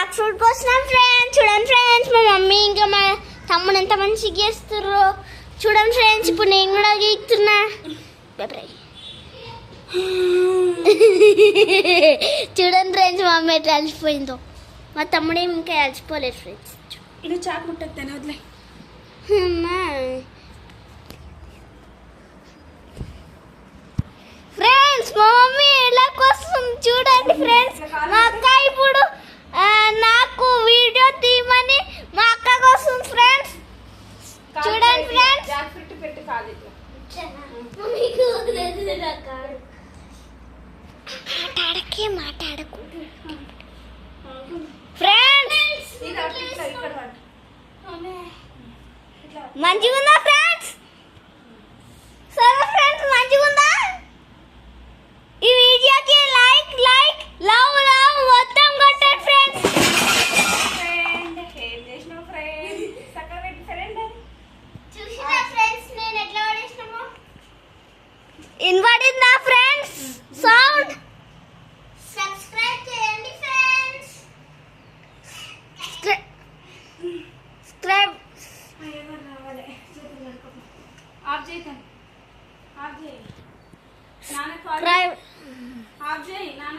Jack fruit కోసినాం friends. చూడండి friends, మా మమ్మీ ఇంకా మా తమ్ముడు ఎంత మంచిగా గీస్తుర్రో చూడండి ఫ్రెండ్స్. ఇప్పుడు నేను కూడా గీస్తున్నా. చూడండి ఫ్రెండ్స్, మా అమ్మ ఎట్లా అలసిపోయిందో. మా తమ్ముడు ఏమి ఇంకా అలసిపోలేదు ఫ్రెండ్స్. ఇది చాకు ముట్టద్దాను వదిలే. ఫ్రెండ్స్, మా మమ్మీ ఎలా వస్తుంది చూడండి ఫ్రెండ్స్. మా అక్క ఇప్పుడు నాకు వీడియో తీయమని మా అక్కకు వస్తుంది ఫ్రెండ్స్. చూడండి ఫ్రెండ్స్. పెట్టి కాదు మాట్లాడకు ఫ్రెండ్స్. మంచిగుందా ఫ్రెండ్స్? సరే ఫ్రెండ్స్, మంచిగుందా? ఈ వీడియోకి లైక్ లవ్ మొత్తం కొట్టండి ఫ్రెండ్స్. చూసినా ఫ్రెండ్స్ నేను ఎట్లా పడేసినామో? ఇన్వాడిందా ఫ్రెండ్స్ సౌండ్? సబ్స్క్రైబ్ చేయండి ఫ్రెండ్స్. సబ్స్క్రైబ్ ఆఫ్ చేయి నాన్న సబ్స్క్రైబ్ ఆఫ్ చేయి నాన్న.